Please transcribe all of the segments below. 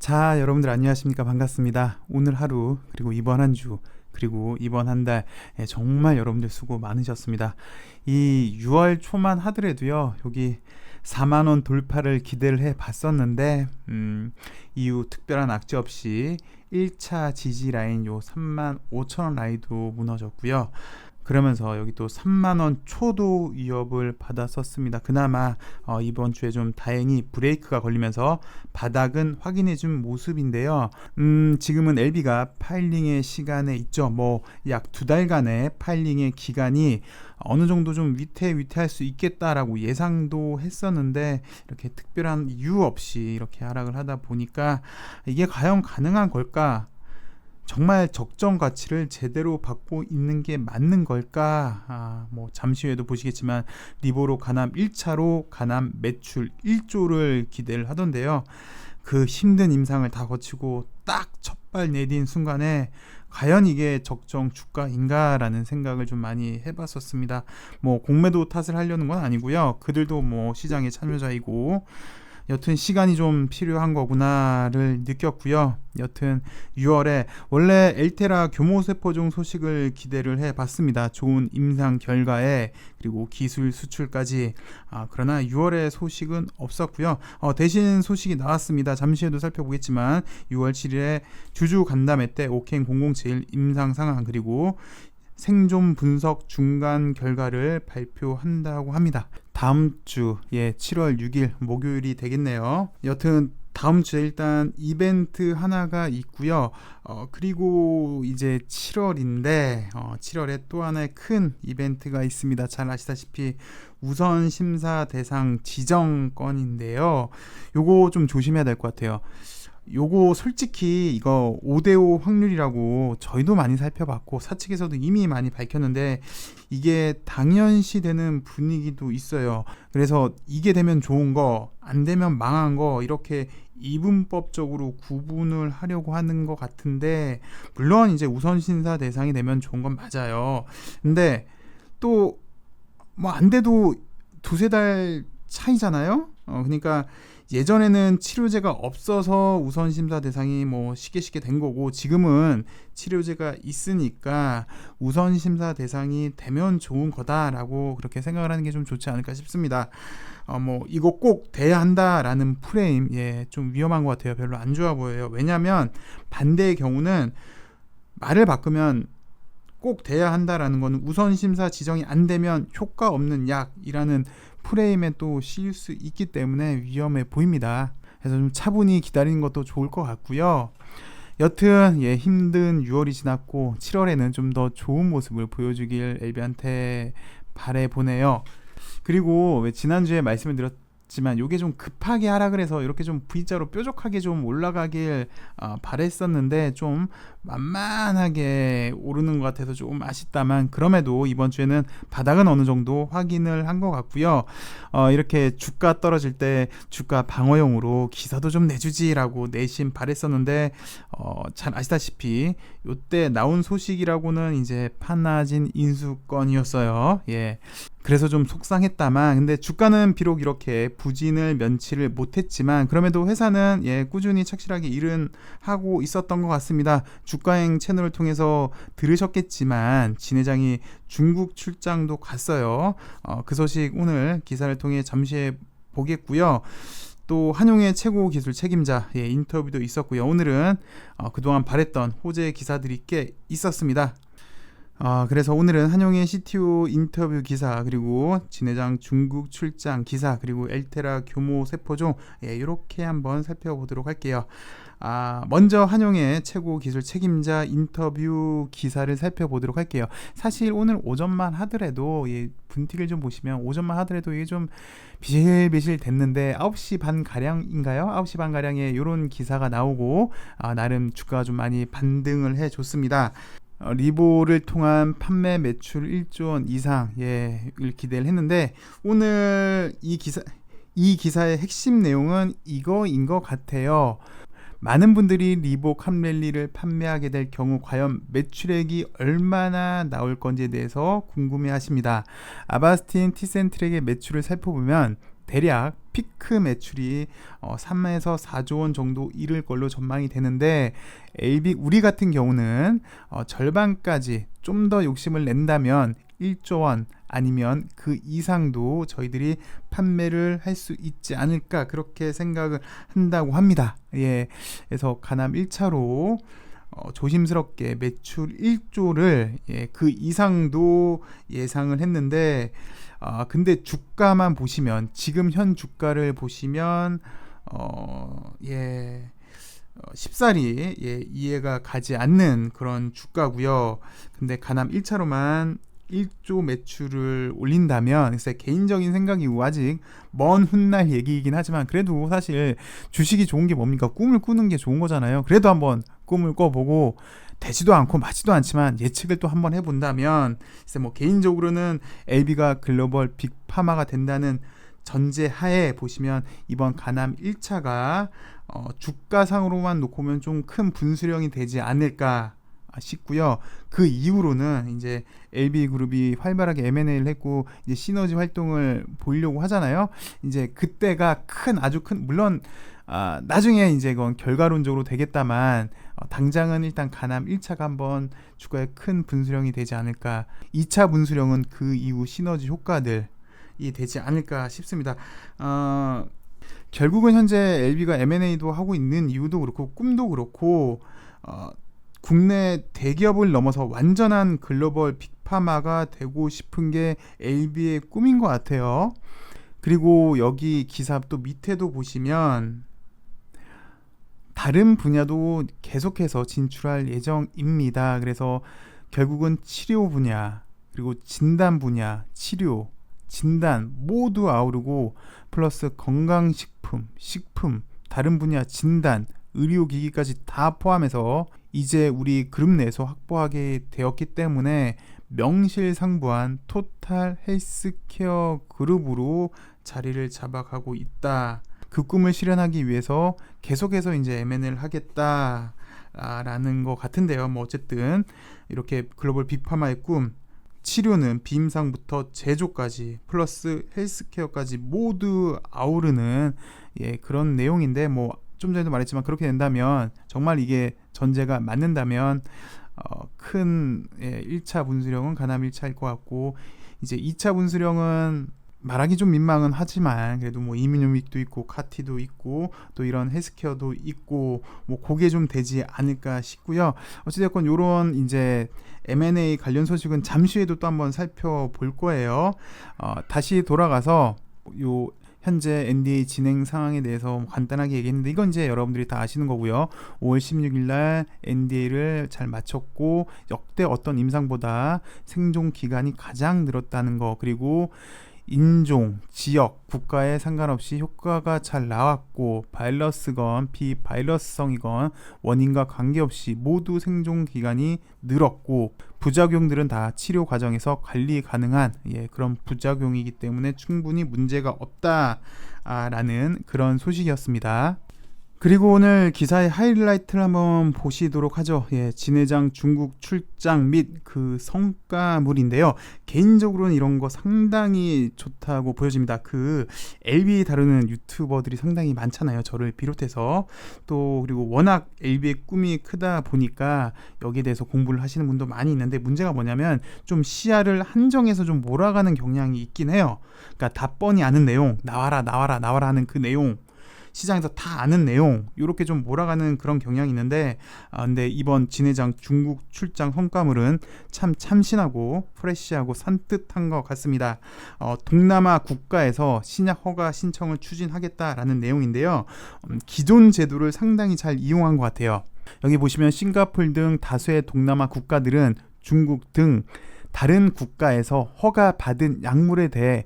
자, 여러분들 안녕하십니까? 반갑습니다. 오늘 하루, 그리고 이번 한 주, 그리고 이번 한 달, 정말 여러분들 수고 많으셨습니다. 이 6월 초만 하더라도요, 여기 4만원 돌파를 기대를 해 봤었는데, 이후 특별한 악재 없이 1차 지지 라인 요 3만 5천원 라인도 무너졌고요. 그러면서 여기 또 3만원 초도 위협을 받았었습니다. 그나마 이번 주에 좀 다행히 브레이크가 걸리면서 바닥은 확인해 준 모습인데요. 지금은 LB가 파일링의 시간에 있죠. 뭐 약 2달간의 파일링의 기간이 어느 정도 좀 위태할 수 있겠다라고 예상도 했었는데, 이렇게 특별한 이유 없이 이렇게 하락을 하다 보니까 이게 과연 가능한 걸까? 정말 적정 가치를 제대로 받고 있는 게 맞는 걸까? 뭐 잠시 후에도 보시겠지만 리보로 가남 1차로 가남 매출 1조를 기대를 하던데요. 그 힘든 임상을 다 거치고 딱 첫발 내딘 순간에 과연 이게 적정 주가인가라는 생각을 좀 많이 해봤었습니다. 뭐 공매도 탓을 하려는 건 아니고요. 그들도 뭐 시장의 참여자이고, 여튼 시간이 좀 필요한 거구나를 느꼈고요. 여튼 6월에 원래 엘테라 교모세포종 소식을 기대를 해봤습니다. 좋은 임상 결과에 그리고 기술 수출까지. 그러나 6월에 소식은 없었고요. 대신 소식이 나왔습니다. 잠시 후에도 살펴보겠지만 6월 7일에 주주 간담회 때 오케인 007 임상 상황 그리고 생존 분석 중간 결과를 발표한다고 합니다. 다음 주 7월 6일 목요일이 되겠네요. 여튼 다음 주에 일단 이벤트 하나가 있고요. 그리고 이제 7월인데 7월에 또 하나의 큰 이벤트가 있습니다. 잘 아시다시피 우선 심사 대상 지정권인데요. 요거 좀 조심해야 될 것 같아요. 요거 솔직히 이거 5대5 확률이라고 저희도 많이 살펴봤고 사측에서도 이미 많이 밝혔는데, 이게 당연시 되는 분위기도 있어요. 그래서 이게 되면 좋은 거, 안 되면 망한 거, 이렇게 이분법적으로 구분을 하려고 하는 것 같은데, 물론 이제 우선 심사 대상이 되면 좋은 건 맞아요. 근데 또 뭐 안 돼도 두세 달 차이잖아요. 그러니까 예전에는 치료제가 없어서 우선 심사 대상이 뭐 쉽게 된 거고, 지금은 치료제가 있으니까 우선 심사 대상이 되면 좋은 거다라고 그렇게 생각을 하는 게 좀 좋지 않을까 싶습니다. 뭐 이거 꼭 돼야 한다라는 프레임, 좀 위험한 것 같아요. 별로 안 좋아 보여요. 왜냐하면 반대의 경우는 말을 바꾸면 꼭 돼야 한다라는 거는 우선 심사 지정이 안 되면 효과 없는 약이라는 프레임에 또 씌일 수 있기 때문에 위험해 보입니다. 그래서 좀 차분히 기다리는 것도 좋을 것 같고요. 여튼 힘든 6월이 지났고 7월에는 좀 더 좋은 모습을 보여주길 LB한테 바라보네요. 그리고 왜 지난주에 말씀을 드렸지만 요게 좀 급하게 하락을 해서 이렇게 좀 V자로 뾰족하게 좀 올라가길 바랬었는데, 좀 만만하게 오르는 것 같아서 좀 아쉽다만, 그럼에도 이번 주에는 바닥은 어느 정도 확인을 한 것 같고요. 이렇게 주가 떨어질 때 주가 방어용으로 기사도 좀 내주지라고 내심 바랬었는데, 잘 아시다시피 요때 나온 소식이라고는 이제 판나진 인수권이었어요. 그래서 좀 속상했다만, 근데 주가는 비록 이렇게 부진을 면치를 못했지만 그럼에도 회사는 꾸준히 착실하게 일은 하고 있었던 것 같습니다. 주가행 채널을 통해서 들으셨겠지만 진 회장이 중국 출장도 갔어요. 그 소식 오늘 기사를 통해 잠시 보겠고요. 또 한용의 최고 기술 책임자 인터뷰도 있었고요. 오늘은 그동안 바랬던 호재 기사들이 꽤 있었습니다. 그래서 오늘은 한용의 CTO 인터뷰 기사, 그리고 진 회장 중국 출장 기사, 그리고 엘테라 교모 세포종, 이렇게 한번 살펴보도록 할게요. 먼저 한용의 최고 기술 책임자 인터뷰 기사를 살펴보도록 할게요. 사실 오늘 오전만 하더라도 분틱을 좀 보시면 오전만 하더라도 이게 좀 비실비실 됐는데 9시 반 가량인가요? 9시 반 가량에 이런 기사가 나오고 나름 주가가 좀 많이 반등을 해줬습니다. 리보를 통한 판매 매출 1조 원 이상 기대를 했는데, 오늘 이 기사의 핵심 내용은 이거인 것 같아요. 많은 분들이 리보 캄렐리를 판매하게 될 경우 과연 매출액이 얼마나 나올 건지에 대해서 궁금해 하십니다. 아바스틴 티센트랙의 매출을 살펴보면 대략 피크 매출이 3에서 4조 원 정도 이를 걸로 전망이 되는데, 우리 같은 경우는 절반까지 좀 더 욕심을 낸다면 1조 원 아니면 그 이상도 저희들이 판매를 할 수 있지 않을까, 그렇게 생각을 한다고 합니다. 예, 그래서 가남 1차로 조심스럽게 매출 1조를 그 이상도 예상을 했는데, 근데 주가만 보시면, 지금 현 주가를 보시면 쉽사리 이해가 가지 않는 그런 주가고요. 근데 가남 1차로만 1조 매출을 올린다면, 글쎄 개인적인 생각이고 아직 먼 훗날 얘기이긴 하지만, 그래도 사실 주식이 좋은 게 뭡니까? 꿈을 꾸는 게 좋은 거잖아요. 그래도 한번 꿈을 꿔보고, 되지도 않고 맞지도 않지만 예측을 또 한번 해본다면, 글쎄 뭐 개인적으로는 LB가 글로벌 빅파마가 된다는 전제 하에 보시면 이번 가남 1차가 주가상으로만 놓고 보면 좀 큰 분수령이 되지 않을까 싶고요. 그 이후로는 이제 LB그룹이 활발하게 M&A를 했고 이제 시너지 활동을 보이려고 하잖아요. 이제 그때가 아주 큰, 물론 나중에 이제 이건 결과론적으로 되겠다만, 당장은 일단 가남 1차가 한번 주가에 큰 분수령이 되지 않을까. 2차 분수령은 그 이후 시너지 효과들이 되지 않을까 싶습니다. 결국은 현재 LB가 M&A도 하고 있는 이유도 그렇고 꿈도 그렇고, 국내 대기업을 넘어서 완전한 글로벌 빅파마가 되고 싶은 게 LB의 꿈인 것 같아요. 그리고 여기 기사 또 밑에도 보시면 다른 분야도 계속해서 진출할 예정입니다. 그래서 결국은 치료 분야, 그리고 진단 분야, 치료, 진단 모두 아우르고, 플러스 건강식품, 식품, 다른 분야 진단, 의료기기까지 다 포함해서 이제 우리 그룹 내에서 확보하게 되었기 때문에 명실상부한 토탈 헬스케어 그룹으로 자리를 잡아가고 있다. 그 꿈을 실현하기 위해서 계속해서 이제 M&A를 하겠다라는 것 같은데요. 뭐 어쨌든 이렇게 글로벌 빅파마의 꿈, 치료는 비임상부터 제조까지 플러스 헬스케어까지 모두 아우르는 그런 내용인데, 뭐 좀 전에도 말했지만 그렇게 된다면, 정말 이게 전제가 맞는다면 큰 1차 분수령은 가남 1차일 것 같고, 이제 2차 분수령은 말하기 좀 민망은 하지만 그래도 뭐 이뮤닉도 있고 카티도 있고 또 이런 헬스케어도 있고, 뭐 그게 좀 되지 않을까 싶고요. 어찌됐건 요런 이제 M&A 관련 소식은 잠시 후에도 또 한번 살펴볼 거예요. 다시 돌아가서 요 현재 NDA 진행 상황에 대해서 간단하게 얘기했는데, 이건 이제 여러분들이 다 아시는 거고요. 5월 16일 날 NDA를 잘 마쳤고, 역대 어떤 임상보다 생존 기간이 가장 늘었다는 거, 그리고 인종, 지역, 국가에 상관없이 효과가 잘 나왔고, 바이러스건 비바이러스성이건 원인과 관계없이 모두 생존 기간이 늘었고, 부작용들은 다 치료 과정에서 관리 가능한 그런 부작용이기 때문에 충분히 문제가 없다라는 그런 소식이었습니다. 그리고 오늘 기사의 하이라이트를 한번 보시도록 하죠. 진회장 중국 출장 및 그 성과물인데요. 개인적으로는 이런 거 상당히 좋다고 보여집니다. 그 LB 다루는 유튜버들이 상당히 많잖아요. 저를 비롯해서. 또 그리고 워낙 LB의 꿈이 크다 보니까 여기에 대해서 공부를 하시는 분도 많이 있는데, 문제가 뭐냐면 좀 시야를 한정해서 좀 몰아가는 경향이 있긴 해요. 그러니까 다 뻔히 아는 내용, 나와라 하는 그 내용, 시장에서 다 아는 내용, 이렇게 좀 몰아가는 그런 경향이 있는데, 근데 이번 진회장 중국 출장 성과물은 참 참신하고 프레시하고 산뜻한 것 같습니다. 동남아 국가에서 신약 허가 신청을 추진하겠다라는 내용인데요. 기존 제도를 상당히 잘 이용한 것 같아요. 여기 보시면 싱가포르 등 다수의 동남아 국가들은 중국 등 다른 국가에서 허가받은 약물에 대해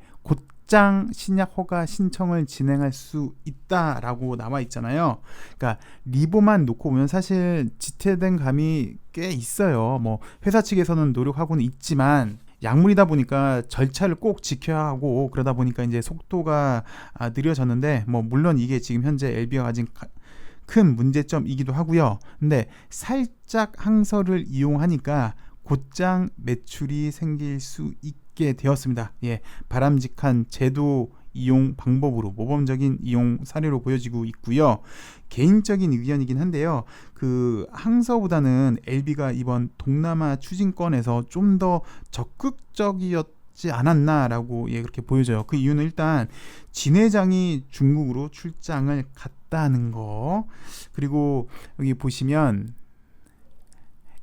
신약 허가 신청을 진행할 수 있다라고 나와 있잖아요. 그러니까 리보만 놓고 보면 사실 지체된 감이 꽤 있어요. 뭐 회사 측에서는 노력하고는 있지만 약물이다 보니까 절차를 꼭 지켜야 하고, 그러다 보니까 이제 속도가 느려졌는데, 뭐 물론 이게 지금 현재 LB가 가진 큰 문제점이기도 하고요. 근데 살짝 항서를 이용하니까 곧장 매출이 생길 수 있게 되었습니다. 바람직한 제도인 이용 방법으로, 모범적인 이용 사례로 보여지고 있고요. 개인적인 의견이긴 한데요. 그 항서보다는 LB가 이번 동남아 추진권에서 좀 더 적극적이었지 않았나라고 그렇게 보여져요. 그 이유는 일단 진 회장이 중국으로 출장을 갔다는 거, 그리고 여기 보시면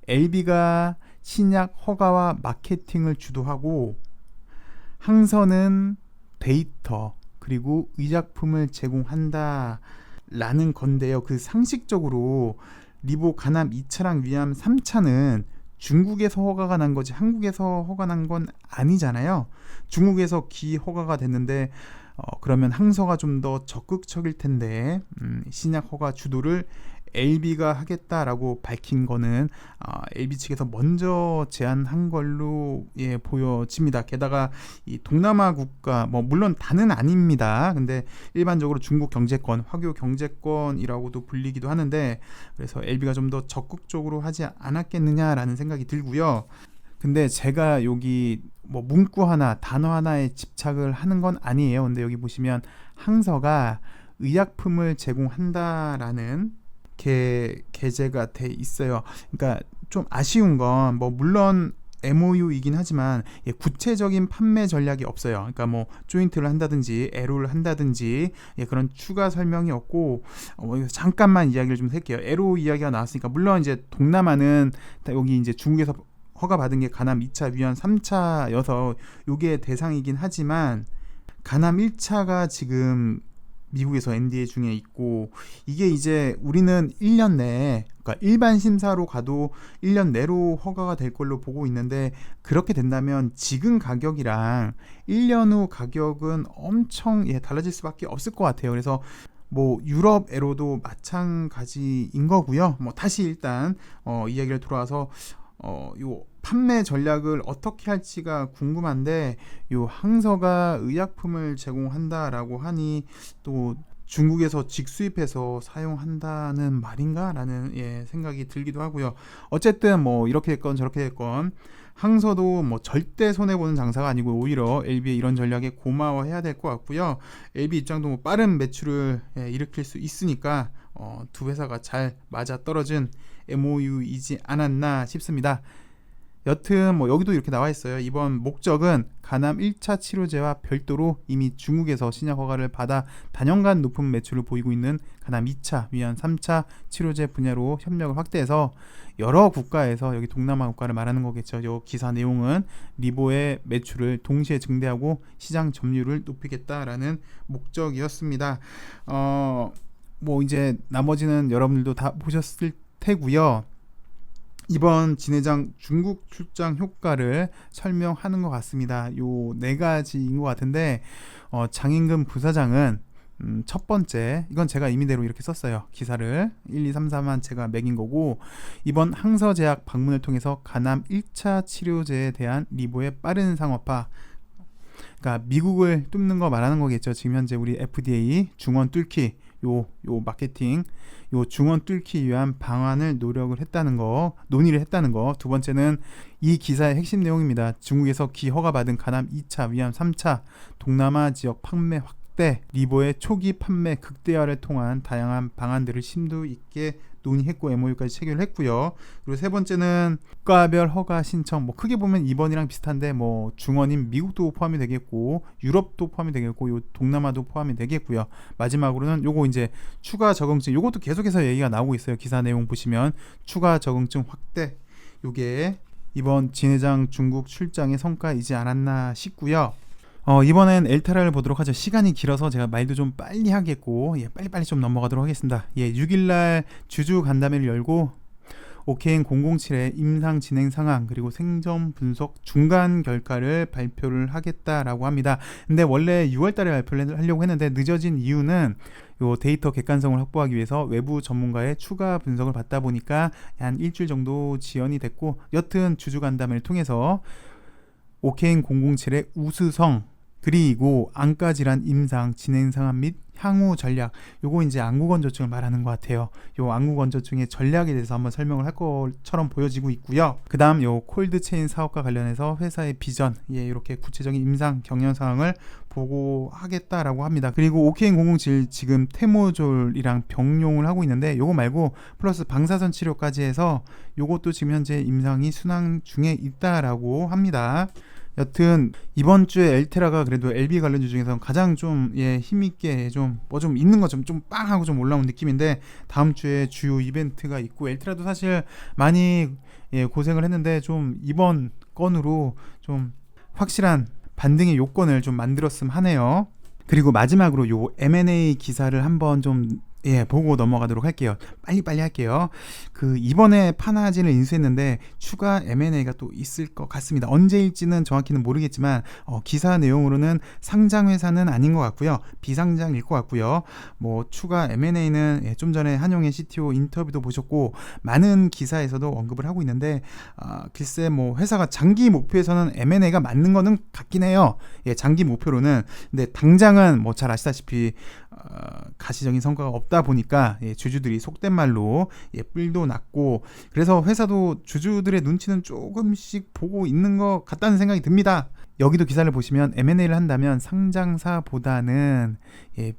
LB가 신약 허가와 마케팅을 주도하고 항서는 데이터 그리고 의약품을 제공한다 라는 건데요. 그 상식적으로 리보 가남 2차랑 위암 3차는 중국에서 허가가 난 거지 한국에서 허가 난 건 아니잖아요. 중국에서 기 허가가 됐는데 그러면 항서가 좀 더 적극적일 텐데 신약 허가 주도를 LB가 하겠다라고 밝힌 거는 LB 측에서 먼저 제안한 걸로 보여집니다. 게다가 이 동남아 국가 물론 다는 아닙니다. 근데 일반적으로 중국 경제권, 화교 경제권이라고도 불리기도 하는데, 그래서 LB가 좀 더 적극적으로 하지 않았겠느냐라는 생각이 들고요. 근데 제가 여기 문구 하나, 단어 하나에 집착을 하는 건 아니에요. 근데 여기 보시면 항서가 의약품을 제공한다라는 게재가 돼 있어요. 그러니까 좀 아쉬운 건 물론 MOU이긴 하지만 구체적인 판매 전략이 없어요. 그러니까 조인트를 한다든지 에로를 한다든지 그런 추가 설명이 없고, 잠깐만 이야기를 좀 할게요. 에로 이야기가 나왔으니까 물론 이제 동남아는 여기 이제 중국에서 허가 받은 게 가남 2차, 위암 3차여서 요게 대상이긴 하지만 가남 1차가 지금 미국에서 NDA 중에 있고, 이게 이제 우리는 1년 내에, 그러니까 일반 심사로 가도 1년 내로 허가가 될 걸로 보고 있는데, 그렇게 된다면 지금 가격이랑 1년 후 가격은 엄청 달라질 수밖에 없을 것 같아요. 그래서 유럽 에로도 마찬가지인 거고요. 다시 일단 이야기를 돌아와서 요 판매 전략을 어떻게 할지가 궁금한데, 요 항서가 의약품을 제공한다라고 하니 또 중국에서 직수입해서 사용한다는 말인가라는 생각이 들기도 하고요. 어쨌든 이렇게 됐건 저렇게 됐건 항서도 절대 손해보는 장사가 아니고 오히려 LB의 이런 전략에 고마워해야 될 것 같고요. LB 입장도 빠른 매출을 일으킬 수 있으니까 두 회사가 잘 맞아떨어진 MOU이지 않았나 싶습니다. 여튼 여기도 이렇게 나와 있어요. 이번 목적은 가남 1차 치료제와 별도로 이미 중국에서 신약 허가를 받아 단연간 높은 매출을 보이고 있는 가남 2차, 위암 3차 치료제 분야로 협력을 확대해서 여러 국가에서, 여기 동남아 국가를 말하는 거겠죠. 이 기사 내용은 리보의 매출을 동시에 증대하고 시장 점유율을 높이겠다라는 목적이었습니다. 이제 나머지는 여러분들도 다 보셨을 테고요. 이번 진 회장 중국 출장 효과를 설명하는 것 같습니다. 요 네 가지인 것 같은데, 장인금 부사장은 첫 번째, 이건 제가 임의대로 이렇게 썼어요. 기사를 1, 2, 3, 4만 제가 매긴 거고, 이번 항서제약 방문을 통해서 가남 1차 치료제에 대한 리보의 빠른 상업화, 그러니까 미국을 뚫는 거 말하는 거겠죠. 지금 현재 우리 FDA 중원 뚫기, 요 마케팅, 요 중원 뚫기 위한 방안을 논의를 했다는 거. 두 번째는 이 기사의 핵심 내용입니다. 중국에서 기 허가받은 가남 2차, 위암 3차 동남아 지역 판매 확대, 리보의 초기 판매 극대화를 통한 다양한 방안들을 심도 있게 논의했고 MOU까지 체결을 했고요. 그리고 세 번째는 국가별 허가 신청, 크게 보면 이번이랑 비슷한데 중원인 미국도 포함이 되겠고 유럽도 포함이 되겠고 요 동남아도 포함이 되겠고요. 마지막으로는 요거 이제 추가 적응증, 요것도 계속해서 얘기가 나오고 있어요. 기사 내용 보시면 추가 적응증 확대, 요게 이번 진 회장 중국 출장의 성과이지 않았나 싶고요. 이번엔 엘타라를 보도록 하죠. 시간이 길어서 제가 말도 좀 빨리 하겠고, 빨리빨리 좀 넘어가도록 하겠습니다. 6일날 주주 간담회를 열고 오케인 007의 임상 진행 상황 그리고 생존 분석 중간 결과를 발표를 하겠다라고 합니다. 근데 원래 6월달에 발표를 하려고 했는데 늦어진 이유는 요 데이터 객관성을 확보하기 위해서 외부 전문가의 추가 분석을 받다 보니까 한 일주일 정도 지연이 됐고, 여튼 주주 간담회를 통해서 오케인 007의 우수성 그리고 안과질환 임상 진행 상황 및 향후 전략, 요거 이제 안구건조증을 말하는 것 같아요. 요 안구건조증의 전략에 대해서 한번 설명을 할 것처럼 보여지고 있고요. 그 다음 요 콜드체인 사업과 관련해서 회사의 비전, 이렇게 구체적인 임상 경영 상황을 보고하겠다라고 합니다. 그리고 OKN007 지금 테모졸이랑 병용을 하고 있는데 요거 말고 플러스 방사선 치료까지 해서 요것도 지금 현재 임상이 순항 중에 있다라고 합니다. 여튼 이번 주에 엘테라가 그래도 LB 관련주 중에서 가장 좀 힘있게 좀 있는 거 좀 빵하고 좀 올라온 느낌인데, 다음 주에 주요 이벤트가 있고 엘테라도 사실 많이 고생을 했는데 좀 이번 건으로 좀 확실한 반등의 요건을 좀 만들었으면 하네요. 그리고 마지막으로 요 M&A 기사를 한번 좀 보고 넘어가도록 할게요. 빨리빨리 할게요. 그 이번에 파나진을 인수했는데 추가 M&A가 또 있을 것 같습니다. 언제일지는 정확히는 모르겠지만 기사 내용으로는 상장 회사는 아닌 것 같고요. 비상장일 것 같고요. 뭐 추가 M&A는 좀 전에 한용의 CTO 인터뷰도 보셨고 많은 기사에서도 언급을 하고 있는데 글쎄 뭐 회사가 장기 목표에서는 M&A가 맞는 거는 같긴 해요. 장기 목표로는. 근데 당장은 뭐 잘 아시다시피 가시적인 성과가 없다 보니까 주주들이 속된 말로 뿔도 났고, 그래서 회사도 주주들의 눈치는 조금씩 보고 있는 것 같다는 생각이 듭니다. 여기도 기사를 보시면 M&A를 한다면 상장사보다는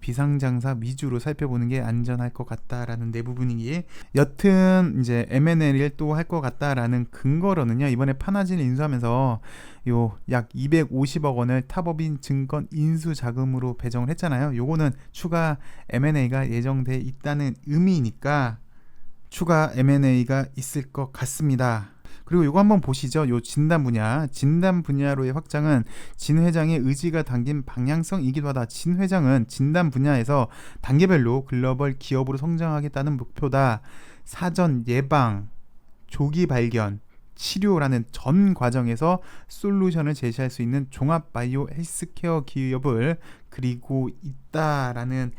비상장사 위주로 살펴보는 게 안전할 것 같다라는 내부 분위기. 여튼 이제 M&A를 또 할 것 같다라는 근거로는요, 이번에 파나진을 인수하면서 요 약 250억 원을 탑업인 증권 인수 자금으로 배정을 했잖아요. 요거는 추가 M&A가 예정돼 있다는 의미니까 추가 M&A가 있을 것 같습니다. 그리고 이거 한번 보시죠. 요 진단 분야로의 확장은 진 회장의 의지가 담긴 방향성이기도 하다. 진 회장은 진단 분야에서 단계별로 글로벌 기업으로 성장하겠다는 목표다. 사전 예방, 조기 발견, 치료라는 전 과정에서 솔루션을 제시할 수 있는 종합 바이오 헬스케어 기업을 그리고 있다라는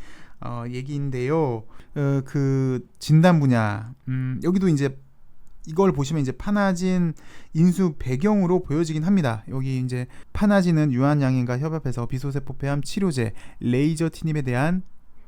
얘기인데요. 그 진단 분야, 여기도 이제 이걸 보시면 이제 파나진 인수 배경으로 보여지긴 합니다. 여기 이제 파나진은 유한양행과 협업해서 비소세포 폐암 치료제 레이저 티닙에 대한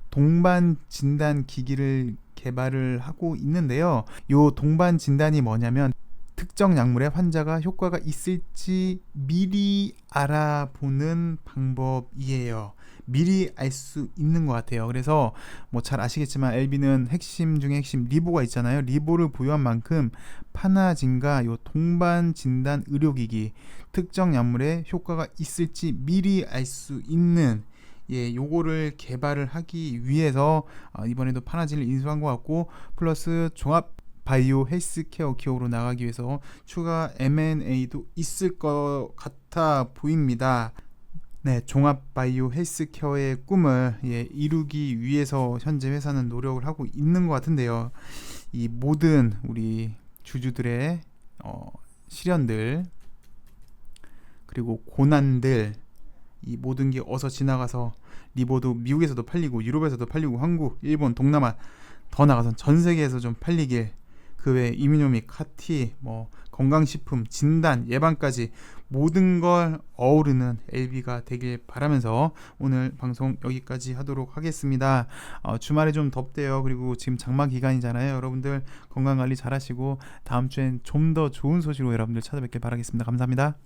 동반 진단 기기를 개발을 하고 있는데요. 요 동반 진단이 뭐냐면 특정 약물에 환자가 효과가 있을지 미리 알아보는 방법이에요. 미리 알 수 있는 것 같아요. 그래서 뭐 잘 아시겠지만 LB는 핵심 중에 핵심 리보가 있잖아요. 리보를 보유한 만큼 파나진과 요 동반 진단 의료기기, 특정 약물에 효과가 있을지 미리 알 수 있는 요거를 개발을 하기 위해서 이번에도 파나진을 인수한 것 같고, 플러스 종합 바이오 헬스케어 기업으로 나가기 위해서 추가 M&A도 있을 것 같아 보입니다. 종합 바이오 헬스케어의 꿈을 이루기 위해서 현재 회사는 노력을 하고 있는 것 같은데요. 이 모든 우리 주주들의 시련들 그리고 고난들, 이 모든 게 어서 지나가서 리보도 미국에서도 팔리고 유럽에서도 팔리고 한국, 일본, 동남아, 더 나가선 전 세계에서 좀 팔리길, 그 외 이뮤노믹, 카티, 뭐 건강식품, 진단, 예방까지 모든 걸 어우르는 LB가 되길 바라면서 오늘 방송 여기까지 하도록 하겠습니다. 주말에 좀 덥대요. 그리고 지금 장마 기간이잖아요. 여러분들 건강관리 잘 하시고 다음 주엔 좀 더 좋은 소식으로 여러분들 찾아뵙길 바라겠습니다. 감사합니다.